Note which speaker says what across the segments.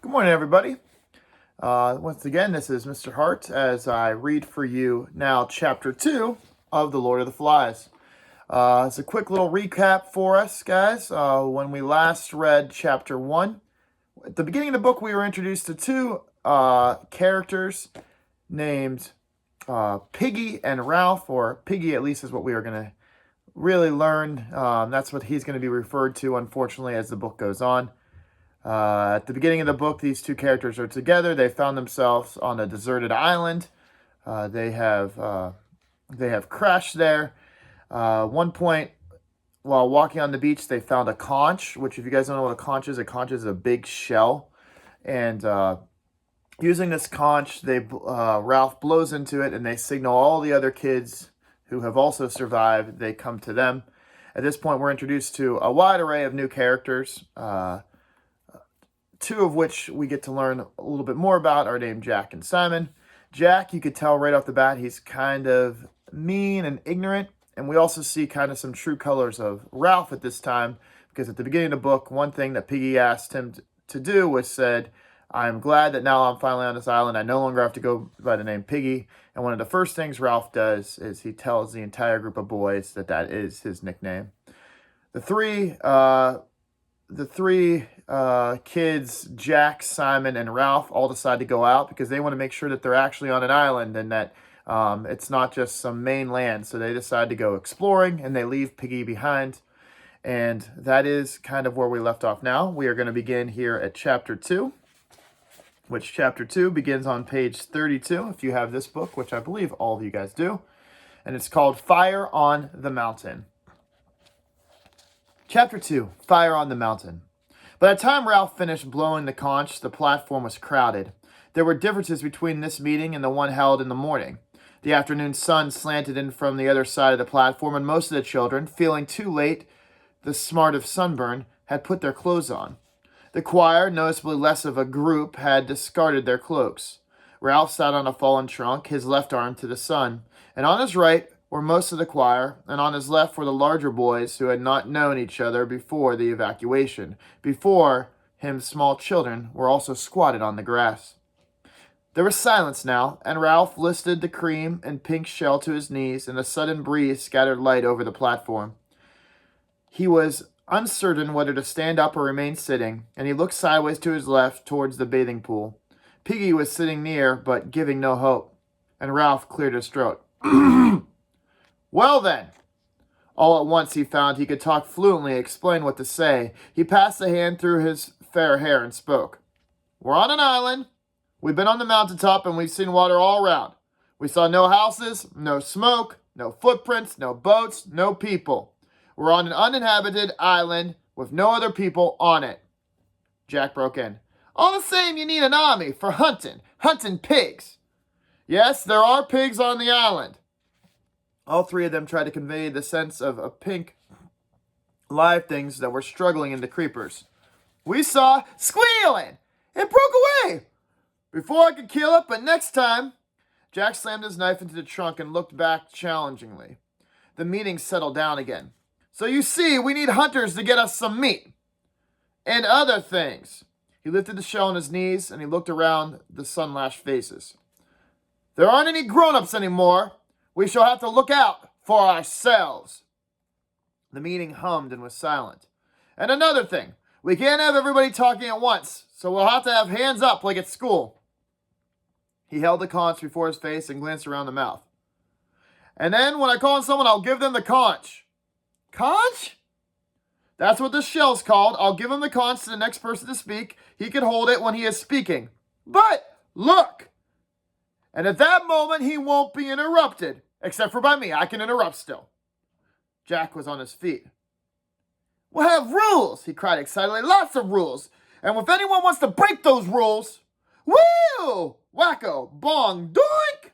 Speaker 1: Good morning, everybody. Once again, this is Mr. Hart as I read for you now Chapter 2 of The Lord of the Flies. It's a quick little recap for us, guys. When we last read Chapter 1, at the beginning of the book, we were introduced to two characters named Piggy and Ralph, or Piggy at least is what we are going to really learn. That's what he's going to be referred to, unfortunately, as the book goes on. At the beginning of the book, these two characters are together. They found themselves on a deserted island. They have crashed there. One point, while walking on the beach, they found a conch, which, if you guys don't know what a conch is a big shell. And using this conch, Ralph blows into it, and they signal all the other kids who have also survived. They come to them. At this point, we're introduced to a wide array of new characters. Two of which we get to learn a little bit more about are named Jack and Simon. Jack, you could tell right off the bat, he's kind of mean and ignorant. And we also see kind of some true colors of Ralph at this time, because at the beginning of the book, one thing that Piggy asked him to do was said, "I'm glad that now I'm finally on this island. I no longer have to go by the name Piggy." And one of the first things Ralph does is he tells the entire group of boys that is his nickname. The three kids, Jack, Simon, and Ralph, all decide to go out because they want to make sure that they're actually on an island and that it's not just some mainland. So they decide to go exploring, and they leave Piggy behind. And that is kind of where we left off now. We are going to begin here at Chapter 2, which Chapter 2 begins on page 32, if you have this book, which I believe all of you guys do. And it's called Fire on the Mountain. Chapter 2, Fire on the Mountain. By the time Ralph finished blowing the conch, the platform was crowded. There were differences between this meeting and the one held in the morning. The afternoon sun slanted in from the other side of the platform, and most of the children, feeling too late, the smart of sunburn, had put their clothes on. The choir, noticeably less of a group, had discarded their cloaks. Ralph sat on a fallen trunk, his left arm to the sun, and on his right were most of the choir, and on his left were the larger boys who had not known each other before the evacuation. Before him, small children were also squatted on the grass. There was silence now, and Ralph lifted the cream and pink shell to his knees, and a sudden breeze scattered light over the platform. He was uncertain whether to stand up or remain sitting, and he looked sideways to his left towards the bathing pool. Piggy was sitting near, but giving no hope, and Ralph cleared his throat. "Well, then." All at once he found he could talk fluently, explain what to say. He passed a hand through his fair hair and spoke. "We're on an island. We've been on the mountaintop, and we've seen water all around. We saw no houses, no smoke, no footprints, no boats, no people. We're on an uninhabited island with no other people on it." Jack broke in. "All the same, you need an army for hunting pigs." "Yes, there are pigs on the island." All three of them tried to convey the sense of pink, live things that were struggling in the creepers. "We saw squealing. It broke away before I could kill it, but next time." Jack slammed his knife into the trunk and looked back challengingly. The meeting settled down again. "So you see, we need hunters to get us some meat. And other things." He lifted the shell on his knees, and he looked around the sun-lashed faces. "There aren't any grown-ups anymore. We shall have to look out for ourselves." The meeting hummed and was silent. "And another thing, we can't have everybody talking at once, so we'll have to have hands up like at school." He held the conch before his face and glanced around the mouth. "And then when I call on someone, I'll give them the conch." "Conch?" "That's what the shell's called. I'll give him the conch to the next person to speak. He can hold it when he is speaking. But look! And at that moment, he won't be interrupted. Except for by me. I can interrupt still." Jack was on his feet. "We'll have rules," he cried excitedly. "Lots of rules. And if anyone wants to break those rules, woo! Wacko! Bong! Doink!"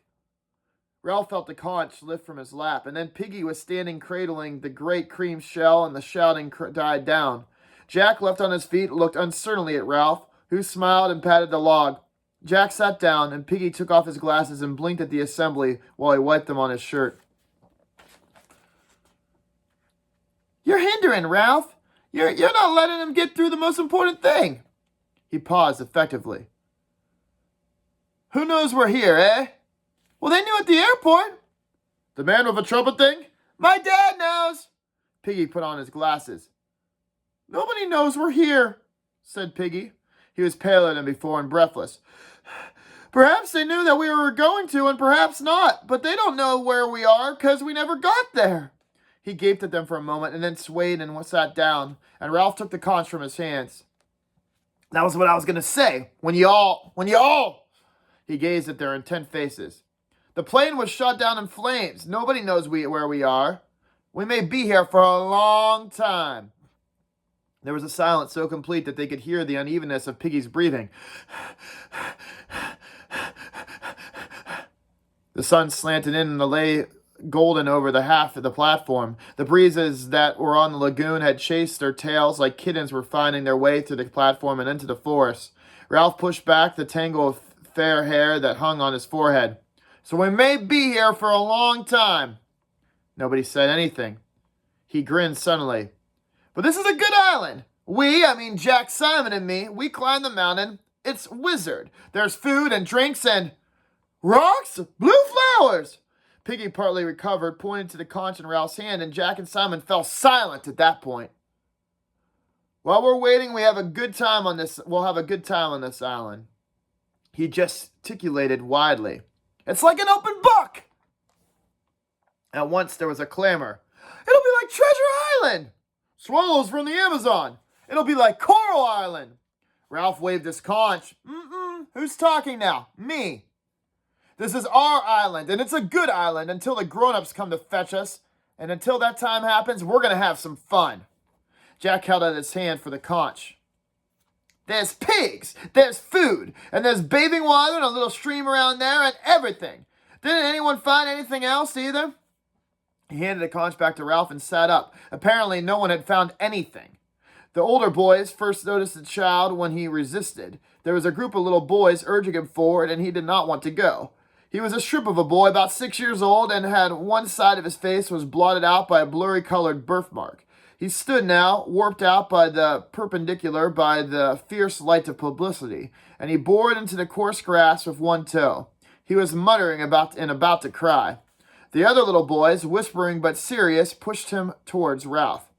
Speaker 1: Ralph felt the conch lift from his lap, and then Piggy was standing cradling the great cream shell, and the shouting died down. Jack, left on his feet, looked uncertainly at Ralph, who smiled and patted the log. Jack sat down, and Piggy took off his glasses and blinked at the assembly while he wiped them on his shirt. "You're hindering, Ralph. You're not letting him get through the most important thing." He paused effectively. Who knows we're here, eh? Well, they knew at the airport. The man with a trumpet thing? My dad knows. Piggy put on his glasses. Nobody knows we're here, said Piggy. He was paler than before and breathless. Perhaps they knew that we were going to, and perhaps not, but they don't know where we are because we never got there. He gaped at them for a moment and then swayed and sat down, and Ralph took the conch from his hands. That was what I was going to say. When you all... He gazed at their intent faces. The plane was shot down in flames. Nobody knows where we are. We may be here for a long time. There was a silence so complete that they could hear the unevenness of Piggy's breathing. The sun slanted in and lay golden over the half of the platform. The breezes that were on the lagoon had chased their tails like kittens were finding their way through the platform and into the forest. Ralph pushed back the tangle of fair hair that hung on his forehead. So we may be here for a long time. Nobody said anything. He grinned suddenly. But this is a good island. I mean Jack Simon and me, we climbed the mountain. It's Wizard. There's food and drinks and... rocks? Blue flowers! Piggy partly recovered, pointed to the conch in Ralph's hand, and Jack and Simon fell silent at that point. While we're waiting, we'll have a good time on this island. He gesticulated widely. It's like an open book! At once there was a clamor. It'll be like Treasure Island! Swallows from the Amazon! It'll be like Coral Island! Ralph waved his conch. Who's talking now? Me. This is our island, and it's a good island until the grown-ups come to fetch us. And until that time happens, we're going to have some fun. Jack held out his hand for the conch. There's pigs, there's food, and there's bathing water and a little stream around there and everything. Didn't anyone find anything else either? He handed the conch back to Ralph and sat up. Apparently no one had found anything. The older boys first noticed the child when he resisted. There was a group of little boys urging him forward, and he did not want to go. He was a strip of a boy about 6 years old and had one side of his face was blotted out by a blurry-colored birthmark. He stood now, warped out by the perpendicular by the fierce light of publicity, and he bored into the coarse grass with one toe. He was muttering about to cry. The other little boys, whispering but serious, pushed him towards Ralph.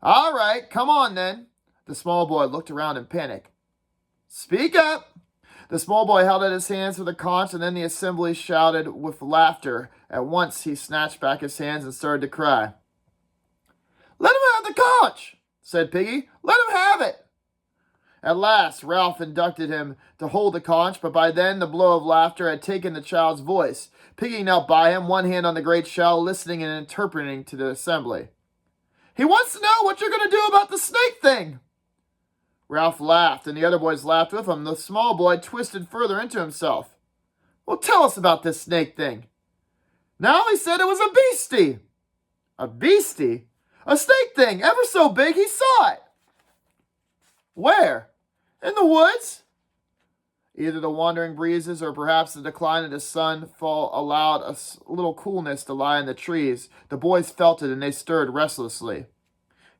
Speaker 1: All right, come on then. The small boy looked around in panic. Speak up. The small boy held out his hands for the conch, and then the assembly shouted with laughter. At once he snatched back his hands and started to cry. Let him have the conch, said Piggy. Let him have it. At last, Ralph inducted him to hold the conch, but by then the blow of laughter had taken the child's voice. Piggy knelt by him, one hand on the great shell, listening and interpreting to the assembly. He wants to know what you're going to do about the snake thing. Ralph laughed, and the other boys laughed with him. The small boy twisted further into himself. Well, tell us about this snake thing. Now he said it was a beastie. A beastie? A snake thing, ever so big, he saw it. Where? In the woods? Either the wandering breezes or perhaps the decline of the sun allowed a little coolness to lie in the trees. The boys felt it and they stirred restlessly.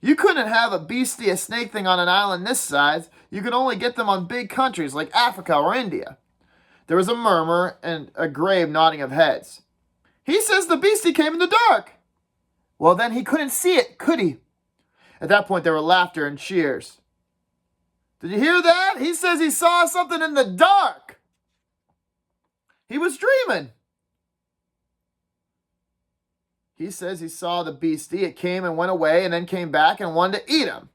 Speaker 1: You couldn't have a beastie, a snake thing on an island this size. You could only get them on big countries like Africa or India. There was a murmur and a grave nodding of heads. He says the beastie came in the dark. Well, then he couldn't see it, could he? At that point, there were laughter and cheers. Did you hear that? He says he saw something in the dark. He was dreaming. He says he saw the beastie. It came and went away and then came back and wanted to eat him.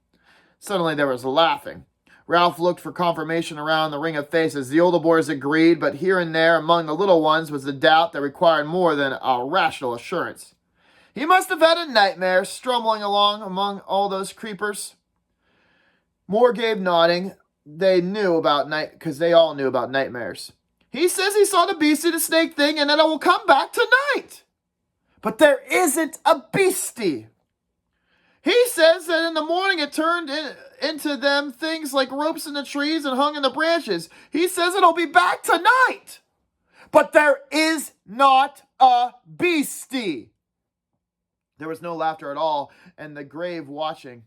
Speaker 1: Suddenly there was laughing. Ralph looked for confirmation around the ring of faces. The older boys agreed, but here and there among the little ones was the doubt that required more than a rational assurance. He must have had a nightmare, strumbling along among all those creepers. More gave nodding. They knew about because they all knew about nightmares. He says he saw the beastie, the snake thing, and that it will come back tonight. But there isn't a beastie. He says that in the morning it turned into them things like ropes in the trees and hung in the branches. He says it'll be back tonight. But there is not a beastie. There was no laughter at all, and the grave watching.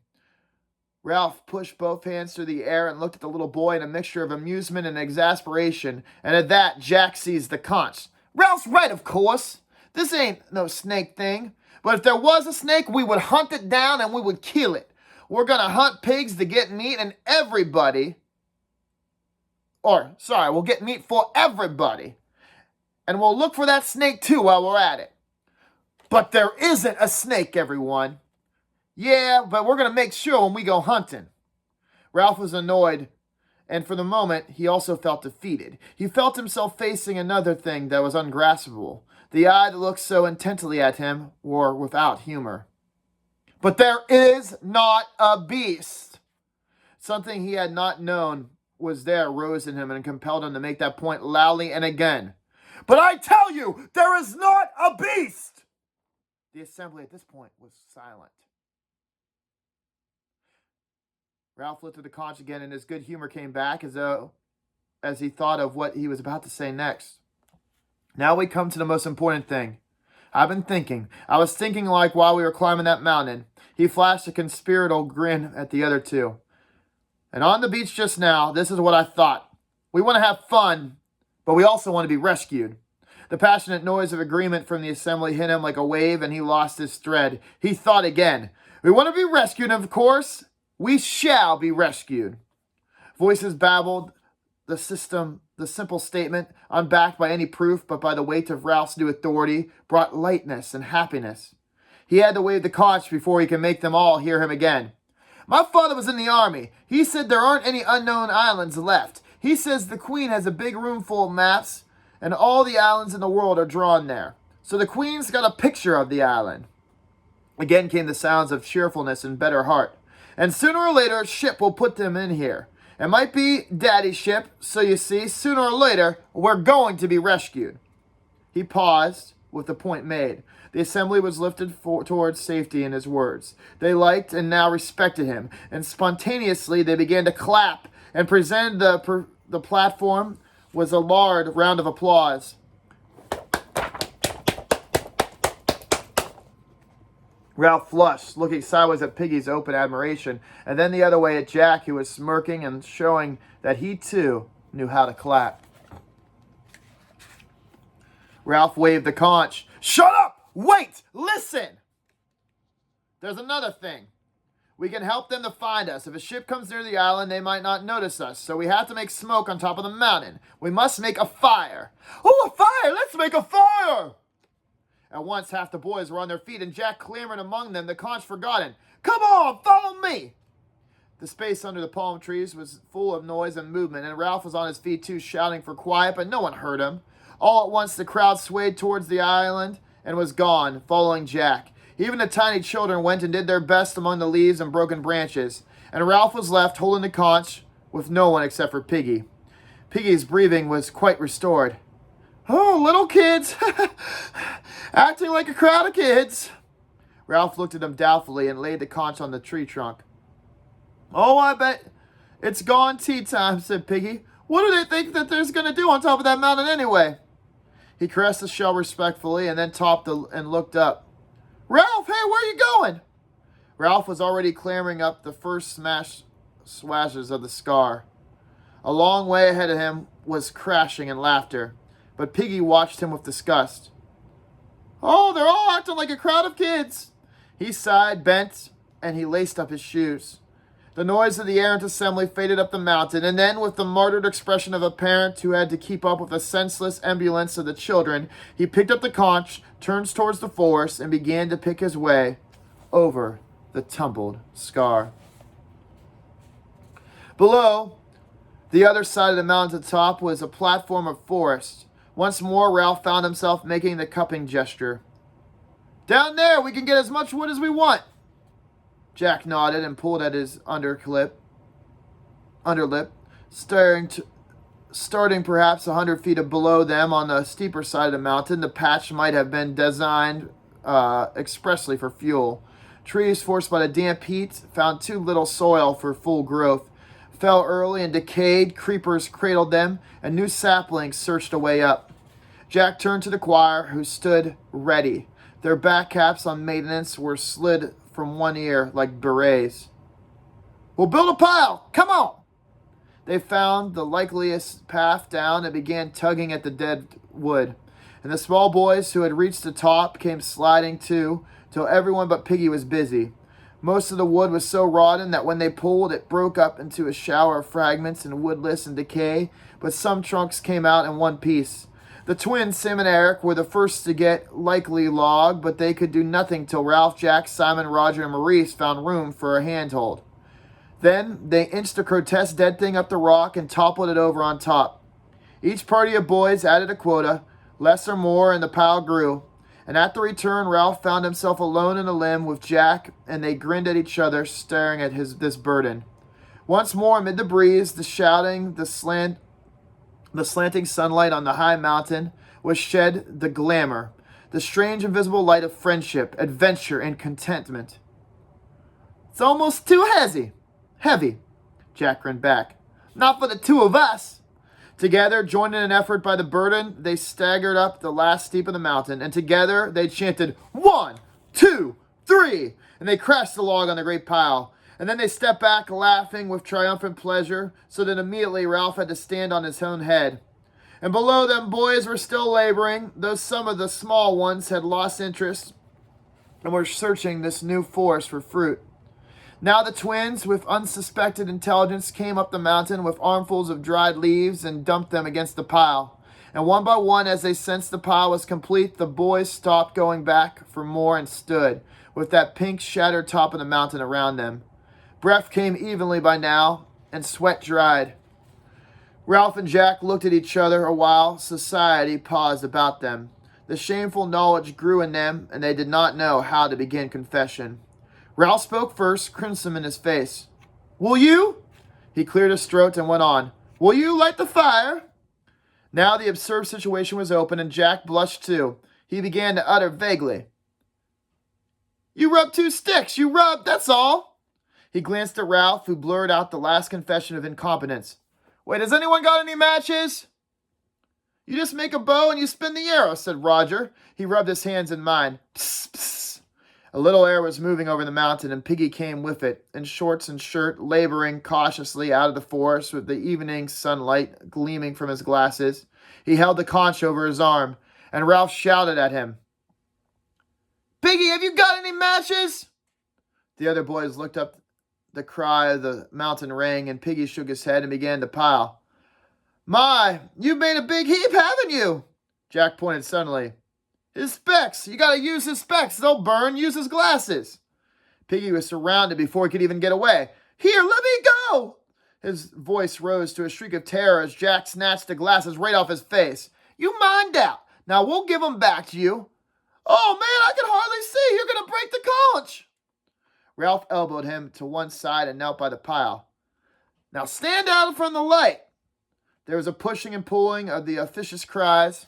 Speaker 1: Ralph pushed both hands through the air and looked at the little boy in a mixture of amusement and exasperation, and at that, Jack seized the conch. Ralph's right, of course. This ain't no snake thing. But if there was a snake, we would hunt it down and we would kill it. We're gonna hunt pigs to get meat, and we'll get meat for everybody. And we'll look for that snake too while we're at it. But there isn't a snake, everyone. Yeah, but we're going to make sure when we go hunting. Ralph was annoyed, and for the moment, he also felt defeated. He felt himself facing another thing that was ungraspable. The eye that looked so intently at him were without humor. But there is not a beast. Something he had not known was there rose in him and compelled him to make that point loudly and again. But I tell you, there is not a beast! The assembly at this point was silent. Ralph lifted the conch again, and his good humor came back as he thought of what he was about to say next. Now we come to the most important thing. I was thinking like while we were climbing that mountain. He flashed a conspiratorial grin at the other two. And on the beach just now, this is what I thought. We want to have fun, but we also want to be rescued. The passionate noise of agreement from the assembly hit him like a wave, and he lost his thread. He thought again. We want to be rescued, of course. We shall be rescued. Voices babbled. The simple statement, unbacked by any proof but by the weight of Ralph's new authority, brought lightness and happiness. He had to wave the conch before he could make them all hear him again. My father was in the army. He said there aren't any unknown islands left. He says the Queen has a big room full of maps, and all the islands in the world are drawn there. So the Queen's got a picture of the island. Again came the sounds of cheerfulness and better heart. And sooner or later, a ship will put them in here. It might be Daddy's ship, so you see, sooner or later, we're going to be rescued. He paused, with the point made. The assembly was lifted towards safety in his words. They liked and now respected him, and spontaneously they began to clap and presented the platform was a loud round of applause. Ralph flushed, looking sideways at Piggy's open admiration, and then the other way at Jack, who was smirking and showing that he, too, knew how to clap. Ralph waved the conch. Shut up! Wait! Listen! There's another thing. We can help them to find us. If a ship comes near the island, they might not notice us, so we have to make smoke on top of the mountain. We must make a fire. Oh, a fire! Let's make a fire! At once, half the boys were on their feet, and Jack clamored among them, the conch forgotten. Come on, follow me! The space under the palm trees was full of noise and movement, and Ralph was on his feet too, shouting for quiet, but no one heard him. All at once, the crowd swayed towards the island and was gone, following Jack. Even the tiny children went and did their best among the leaves and broken branches, and Ralph was left holding the conch with no one except for Piggy. Piggy's breathing was quite restored. Oh, little kids! Acting like a crowd of kids. Ralph looked at them doubtfully and laid the conch on the tree trunk. Oh, I bet it's gone tea time, said Piggy. What do they think that there's going to do on top of that mountain anyway? He caressed the shell respectfully and then and looked up. Ralph, hey, where are you going? Ralph was already clambering up the first swashes of the scar. A long way ahead of him was crashing and laughter, but Piggy watched him with disgust. Oh, they're all acting like a crowd of kids. He sighed, bent, and he laced up his shoes. The noise of the errant assembly faded up the mountain, and then, with the martyred expression of a parent who had to keep up with the senseless ambulance of the children, he picked up the conch, turned towards the forest, and began to pick his way over the tumbled scar. Below, the other side of the mountain top was a platform of forest. Once more, Ralph found himself making the cupping gesture. Down there, we can get as much wood as we want. Jack nodded and pulled at his underlip, starting perhaps 100 feet below them on the steeper side of the mountain. The patch might have been designed expressly for fuel. Trees, forced by the damp heat, found too little soil for full growth, fell early and decayed. Creepers cradled them, and new saplings searched a way up. Jack turned to the choir, who stood ready. Their back caps on maintenance were slid from one ear like berets. We'll build a pile. Come on. They found the likeliest path down and began tugging at the dead wood. And the small boys who had reached the top came sliding too, till everyone but Piggy was busy. Most of the wood was so rotten that when they pulled, it broke up into a shower of fragments and woodless and decay, but some trunks came out in one piece. The twins, Sam and Eric, were the first to get likely log, but they could do nothing till Ralph, Jack, Simon, Roger, and Maurice found room for a handhold. Then they inched the grotesque dead thing up the rock and toppled it over on top. Each party of boys added a quota, less or more, and the pile grew. And at the return, Ralph found himself alone in a limb with Jack, and they grinned at each other, staring at this burden. Once more, amid the breeze, the shouting, the slanting sunlight on the high mountain was shed the glamour, the strange invisible light of friendship, adventure, and contentment. It's almost too heavy, Jack grinned back. Not for the two of us. Together, joined in an effort by the burden, they staggered up the last steep of the mountain, and together they chanted, 1, 2, 3, and they crashed the log on the great pile. And then they stepped back, laughing with triumphant pleasure, so that immediately Ralph had to stand on his own head. And below them, boys were still laboring, though some of the small ones had lost interest and were searching this new forest for fruit. Now the twins, with unsuspected intelligence, came up the mountain with armfuls of dried leaves and dumped them against the pile. And one by one, as they sensed the pile was complete, the boys stopped going back for more and stood, with that pink shattered top of the mountain around them. Breath came evenly by now, and sweat dried. Ralph and Jack looked at each other a while. Society paused about them. The shameful knowledge grew in them, and they did not know how to begin confession. Ralph spoke first, crimson in his face. Will you? He cleared his throat and went on. Will you light the fire? Now the absurd situation was open, and Jack blushed too. He began to utter vaguely. You rubbed 2 sticks. You rubbed, that's all. He glanced at Ralph, who blurred out the last confession of incompetence. Wait, has anyone got any matches? You just make a bow and you spin the arrow, said Roger. He rubbed his hands in mine. Psst, psst. A little air was moving over the mountain, and Piggy came with it, in shorts and shirt, laboring cautiously out of the forest with the evening sunlight gleaming from his glasses. He held the conch over his arm, and Ralph shouted at him. Piggy, have you got any matches? The other boys looked up. The cry of the mountain rang, and Piggy shook his head and began to pile. My, you've made a big heap, haven't you? Jack pointed suddenly. His specs. You gotta use his specs. They'll burn. Use his glasses. Piggy was surrounded before he could even get away. Here, let me go! His voice rose to a shriek of terror as Jack snatched the glasses right off his face. You mind out. Now we'll give them back to you. Oh, man, I can hardly see. You're gonna break the conch. Ralph elbowed him to one side and knelt by the pile. Now stand out from the light. There was a pushing and pulling of the officious cries.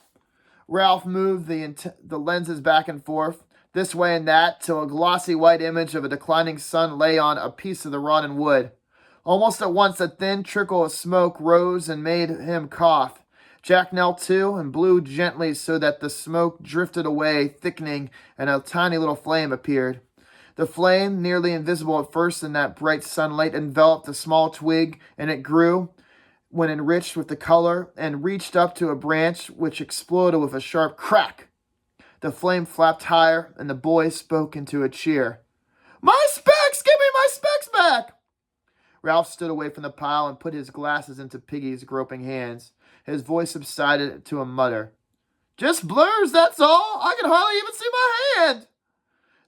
Speaker 1: Ralph moved the lenses back and forth, this way and that, till a glossy white image of a declining sun lay on a piece of the rotten wood. Almost at once a thin trickle of smoke rose and made him cough. Jack knelt too and blew gently so that the smoke drifted away, thickening, and a tiny little flame appeared. The flame, nearly invisible at first in that bright sunlight, enveloped a small twig, and it grew, when enriched with the color, and reached up to a branch which exploded with a sharp crack. The flame flapped higher, and the boy spoke into a cheer. My specs! Give me my specs back! Ralph stood away from the pile and put his glasses into Piggy's groping hands. His voice subsided to a mutter. Just blurs, that's all. I can hardly even see my hand.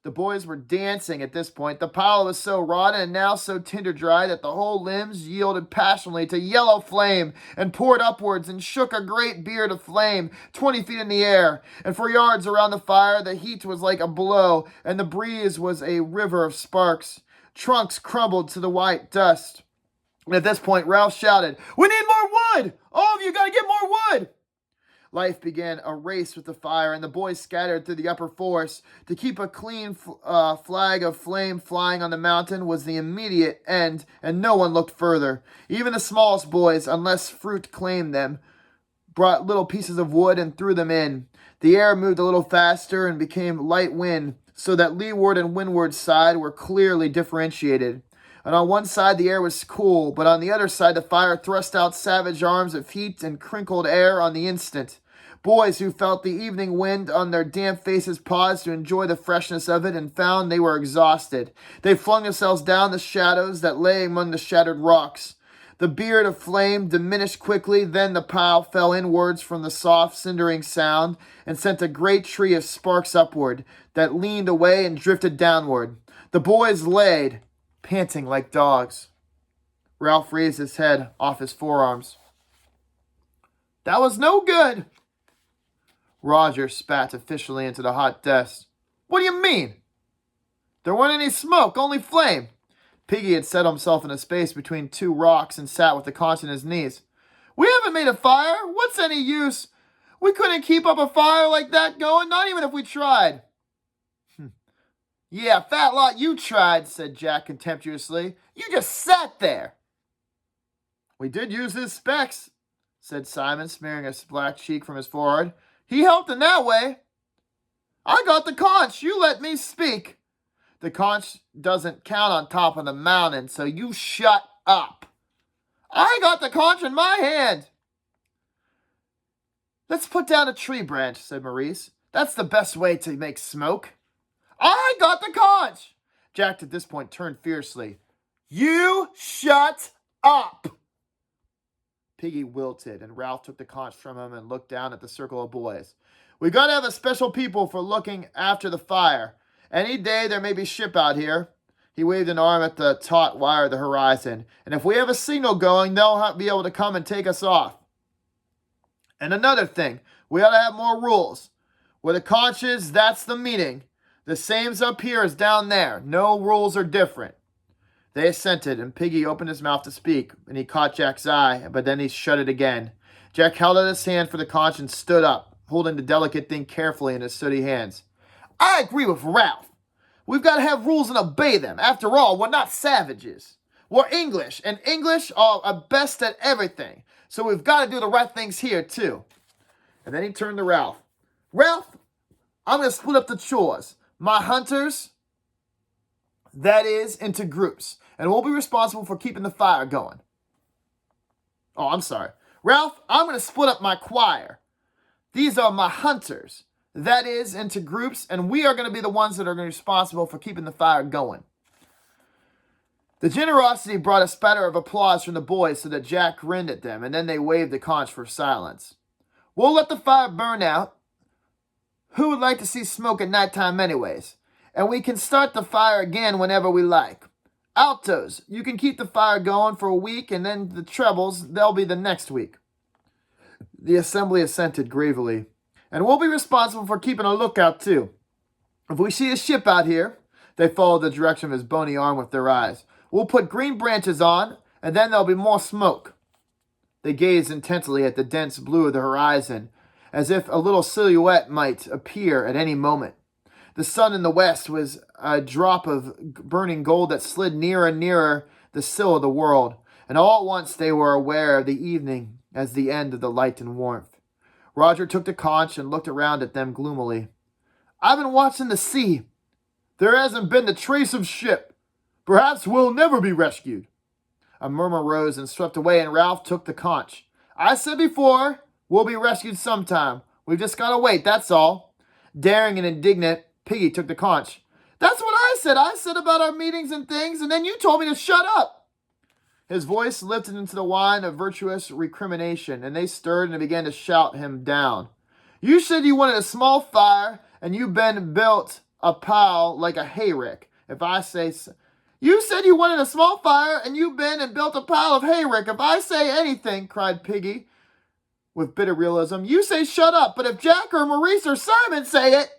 Speaker 1: The boys were dancing at this point. The pile was so rotten and now so tinder-dry that the whole limbs yielded passionately to yellow flame and poured upwards and shook a great beard of flame 20 feet in the air. And for yards around the fire, the heat was like a blow, and the breeze was a river of sparks. Trunks crumbled to the white dust. And at this point, Ralph shouted, We need more wood! All of you gotta get more wood! Life began a race with the fire, and the boys scattered through the upper forest. To keep a clean flag of flame flying on the mountain was the immediate end, and no one looked further. Even the smallest boys, unless fruit claimed them, brought little pieces of wood and threw them in. The air moved a little faster and became light wind, so that leeward and windward side were clearly differentiated. And on one side the air was cool, but on the other side the fire thrust out savage arms of heat and crinkled air on the instant. Boys who felt the evening wind on their damp faces paused to enjoy the freshness of it and found they were exhausted. They flung themselves down the shadows that lay among the shattered rocks. The beard of flame diminished quickly, then the pile fell inwards from the soft, cindering sound and sent a great tree of sparks upward that leaned away and drifted downward. The boys laid, panting like dogs. Ralph raised his head off his forearms. "That was no good." Roger spat officially into the hot dust. "What do you mean?" "There wasn't any smoke, only flame." Piggy had set himself in a space between two rocks and sat with the conch in his knees. "We haven't made a fire. What's any use? We couldn't keep up a fire like that going, not even if we tried." "Yeah, fat lot you tried," said Jack contemptuously. "You just sat there." "We did use his specs," said Simon, smearing a black cheek from his forehead. "He helped in that way." "I got the conch. You let me speak." "The conch doesn't count on top of the mountain, so you shut up." "I got the conch in my hand." "Let's put down a tree branch," said Maurice. "That's the best way to make smoke." "I got the conch." Jack at this point turned fiercely. "You shut up." Piggy wilted, and Ralph took the conch from him and looked down at the circle of boys. "We gotta have a special people for looking after the fire. Any day there may be ship out here." He waved an arm at the taut wire of the horizon. "And if we have a signal going, they'll be able to come and take us off. And another thing, we ought to have more rules. Where the conch is, that's the meeting. The same's up here as down there. No rules are different." They assented, and Piggy opened his mouth to speak, and he caught Jack's eye, but then he shut it again. Jack held out his hand for the conch and stood up, holding the delicate thing carefully in his sooty hands. "I agree with Ralph. We've got to have rules and obey them. After all, we're not savages. We're English, and English are best at everything. So we've got to do the right things here, too." And then he turned to Ralph. "Ralph, I'm going to split up the chores. My hunters, that is, into groups. And we'll be responsible for keeping the fire going." "Oh, I'm sorry. Ralph, I'm going to split up my choir. These are my hunters. That is, into groups, and we are going to be the ones that are going to be responsible for keeping the fire going." The generosity brought a spatter of applause from the boys so that Jack grinned at them, and then they waved the conch for silence. "We'll let the fire burn out. Who would like to see smoke at nighttime anyways? And we can start the fire again whenever we like. Altos, you can keep the fire going for a week, and then the trebles, they'll be the next week." The assembly assented gravely. "And we'll be responsible for keeping a lookout, too. If we see a ship out here," they followed the direction of his bony arm with their eyes, "we'll put green branches on, and then there'll be more smoke." They gazed intently at the dense blue of the horizon, as if a little silhouette might appear at any moment. The sun in the west was a drop of burning gold that slid nearer and nearer the sill of the world, and all at once they were aware of the evening as the end of the light and warmth. Roger took the conch and looked around at them gloomily. "I've been watching the sea. There hasn't been the trace of ship. Perhaps we'll never be rescued." A murmur rose and swept away, and Ralph took the conch. "I said before, we'll be rescued sometime. We've just got to wait, that's all." Daring and indignant, Piggy took the conch. "That's what I said. I said about our meetings and things, and then you told me to shut up." His voice lifted into the whine of virtuous recrimination, and they stirred and began to shout him down. "You said you wanted a small fire, and you been built a pile like a hayrick. If I say so. You said you wanted a small fire, and you been and built a pile of hayrick. If I say anything," cried Piggy with bitter realism, "you say shut up. But if Jack or Maurice or Simon say it..."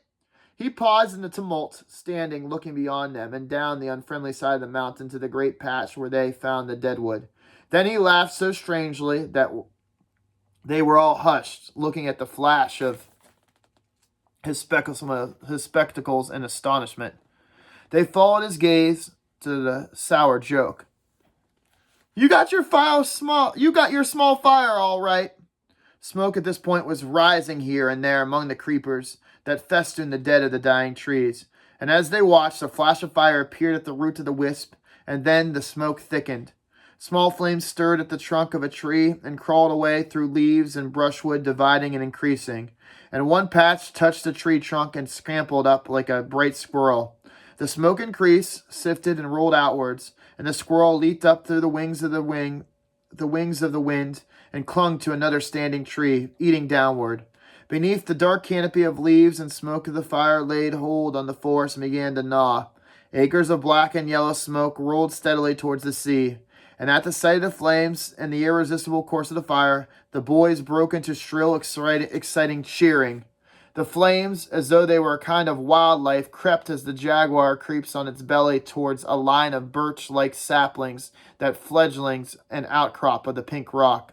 Speaker 1: He paused in the tumult, standing, looking beyond them, and down the unfriendly side of the mountain to the great patch where they found the deadwood. Then he laughed so strangely that they were all hushed, looking at the flash of his spectacles in astonishment. They followed his gaze to the sour joke. You got your small fire all right." Smoke at this point was rising here and there among the creepers that festooned the dead of the dying trees, and as they watched, a flash of fire appeared at the root of the wisp, and then the smoke thickened. Small flames stirred at the trunk of a tree and crawled away through leaves and brushwood, dividing and increasing. And one patch touched the tree trunk and scrambled up like a bright squirrel. The smoke increased, sifted, and rolled outwards, and the squirrel leaped up through the wings of the wind, and clung to another standing tree, eating downward. Beneath the dark canopy of leaves and smoke of the fire laid hold on the forest and began to gnaw. Acres of black and yellow smoke rolled steadily towards the sea, and at the sight of the flames and the irresistible course of the fire, the boys broke into shrill, exciting cheering. The flames, as though they were a kind of wildlife, crept as the jaguar creeps on its belly towards a line of birch-like saplings that fledglings an outcrop of the pink rock.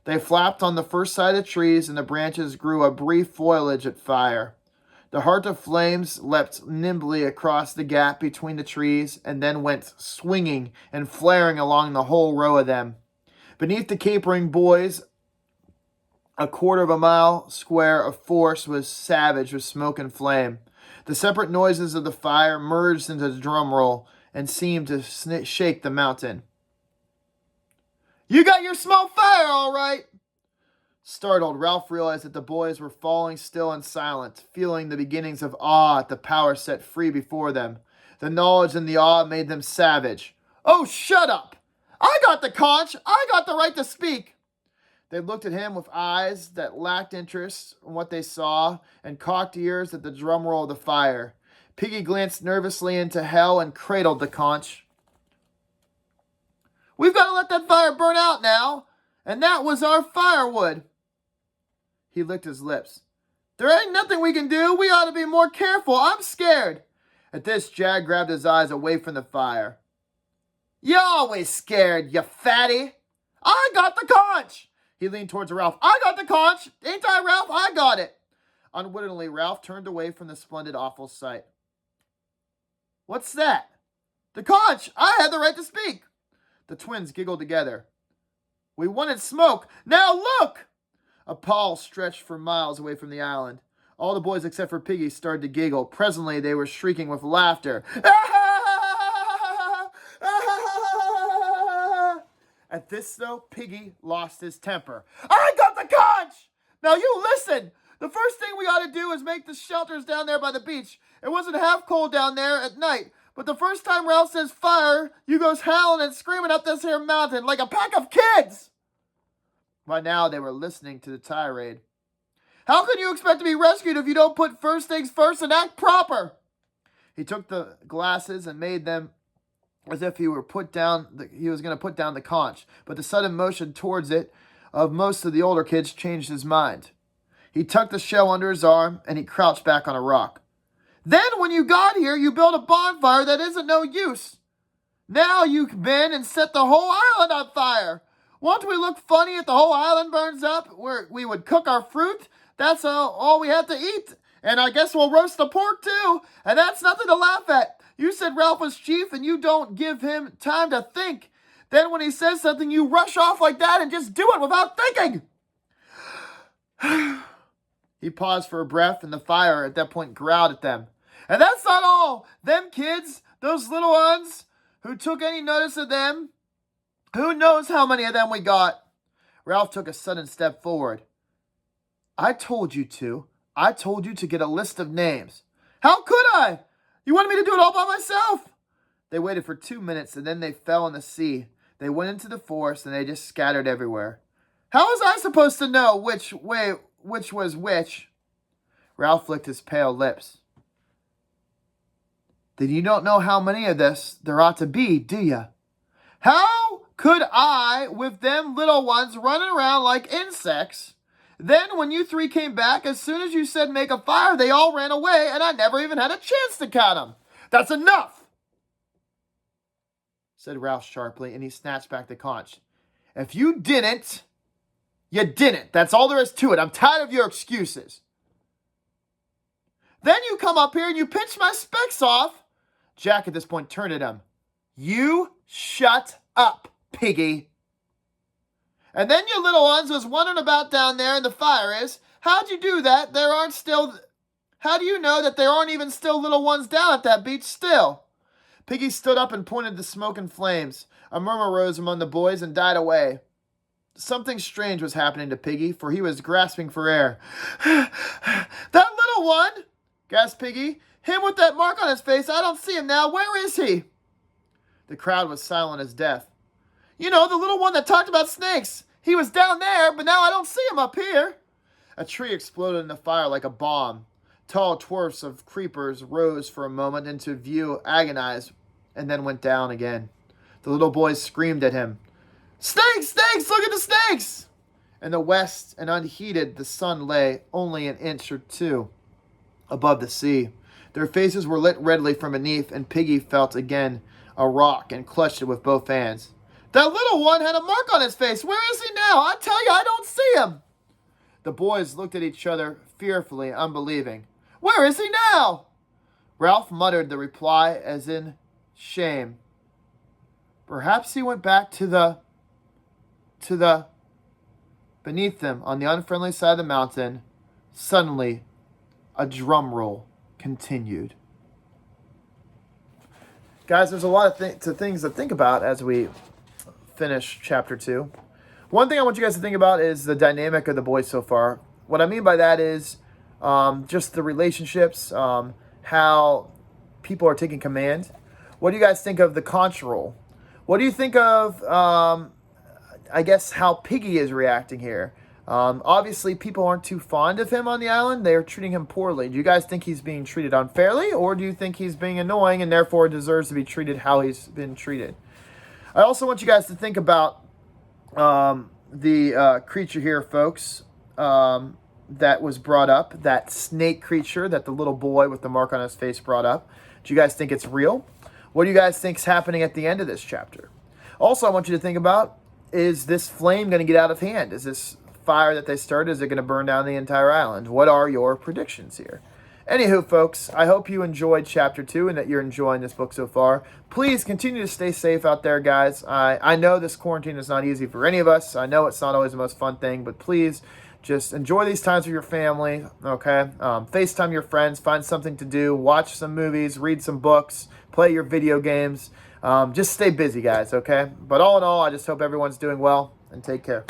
Speaker 1: They flapped on the first side of trees, and the branches grew a brief foliage at fire. The heart of flames leapt nimbly across the gap between the trees, and then went swinging and flaring along the whole row of them. Beneath the capering boys, a quarter of a mile square of forest was savage with smoke and flame. The separate noises of the fire merged into the drum roll and seemed to shake the mountain. "You got your small fire, all right!" Startled, Ralph realized that the boys were falling still and silent, feeling the beginnings of awe at the power set free before them. The knowledge and the awe made them savage. "Oh, shut up! I got the conch! I got the right to speak!" They looked at him with eyes that lacked interest in what they saw, and cocked ears at the drum roll of the fire. Piggy glanced nervously into hell and cradled the conch. "We've got to let that fire burn out now, and that was our firewood." He licked his lips. "There ain't nothing we can do. We ought to be more careful. I'm scared." At this, Jag grabbed his eyes away from the fire. "You're always scared, you fatty." "I got the conch." He leaned towards Ralph. "I got the conch. Ain't I, Ralph? I got it." Unwittingly, Ralph turned away from the splendid, awful sight. "What's that?" "The conch. I had the right to speak." The twins giggled together. "We wanted smoke. Now look!" A pall stretched for miles away from the island. All the boys except for Piggy started to giggle. Presently, they were shrieking with laughter. At this, though, Piggy lost his temper. "I got the conch! Now you listen! The first thing we ought to do is make the shelters down there by the beach. It wasn't half cold down there at night, but the first time Ralph says fire, you goes howling and screaming up this here mountain like a pack of kids." By now, they were listening to the tirade. "How can you expect to be rescued if you don't put first things first and act proper?" He took the glasses and made them as if he was going to put down the conch, but the sudden motion towards it of most of the older kids changed his mind. He tucked the shell under his arm, and he crouched back on a rock. "Then, when you got here, you built a bonfire that isn't no use. Now you've been and set the whole island on fire. Won't we look funny if the whole island burns up, where we would cook our fruit? That's all we have to eat. And I guess we'll roast the pork, too. And that's nothing to laugh at. You said Ralph was chief, and you don't give him time to think. Then when he says something, you rush off like that and just do it without thinking." He paused for a breath, and the fire at that point growled at them. "And that's not all. Them kids, those little ones, who took any notice of them, who knows how many of them we got?" Ralph took a sudden step forward. I told you to get a list of names." "How could I? You wanted me to do it all by myself." They waited for 2 minutes, and then they fell in the sea. They went into the forest, and they just scattered everywhere. "How was I supposed to know which was which?" Ralph licked his pale lips. "Then you don't know how many of this there ought to be, do you?" "How could I, with them little ones running around like insects? Then when you three came back, as soon as you said make a fire, they all ran away, and I never even had a chance to count them." "That's enough," said Ralph sharply, and he snatched back the conch. "If you didn't, you didn't. That's all there is to it. I'm tired of your excuses." "Then you come up here and you pinch my specs off." Jack at this point turned at him. "You shut up, Piggy. And then your little ones was wondering about down there in the fire is. How'd you do that? How do you know that there aren't even still little ones down at that beach still?" Piggy stood up and pointed to smoke and flames. A murmur rose among the boys and died away. Something strange was happening to Piggy, for he was grasping for air. "That little one!" gasped Piggy. "Him with that mark on his face. I don't see him now. Where is he?" The crowd was silent as death. "You know, the little one that talked about snakes. He was down there, but now I don't see him up here." A tree exploded in the fire like a bomb. Tall dwarfs of creepers rose for a moment into view, agonized, and then went down again. The little boys screamed at him. "Snakes! Snakes! Look at the snakes!" In the west, and unheeded, the sun lay only an inch or two above the sea. Their faces were lit redly from beneath, and Piggy felt again a rock and clutched it with both hands. "That little one had a mark on his face. Where is he now? I tell you, I don't see him." The boys looked at each other fearfully, unbelieving. "Where is he now?" Ralph muttered the reply as in shame. "Perhaps he went back to the... Beneath them, on the unfriendly side of the mountain, suddenly a drum roll continued. Guys, there's a lot of things to think about as we finish chapter 2. One thing I want you guys to think about is the dynamic of the boys so far. What I mean by that is just the relationships, how people are taking command. What do you guys think of the conch roll? What do you think of, I guess, how Piggy is reacting here? Obviously, people aren't too fond of him on the island. They're treating him poorly. Do you guys think he's being treated unfairly, or do you think he's being annoying and therefore deserves to be treated how he's been treated? I also want you guys to think about the creature here, folks, that was brought up, that snake creature that the little boy with the mark on his face brought up. Do you guys think it's real? What do you guys think is happening at the end of this chapter? Also, I want you to think about, is this flame going to get out of hand? Is this fire that they started, is it going to burn down the entire island? What are your predictions here? Anywho, folks, I hope you enjoyed chapter 2 and that you're enjoying this book so far. Please continue to stay safe out there, guys. I know this quarantine is not easy for any of us. I know it's not always the most fun thing, but please just enjoy these times with your family, okay? FaceTime your friends, find something to do, watch some movies, read some books, play your video games. Just stay busy, guys, okay? But all in all, I just hope everyone's doing well, and take care.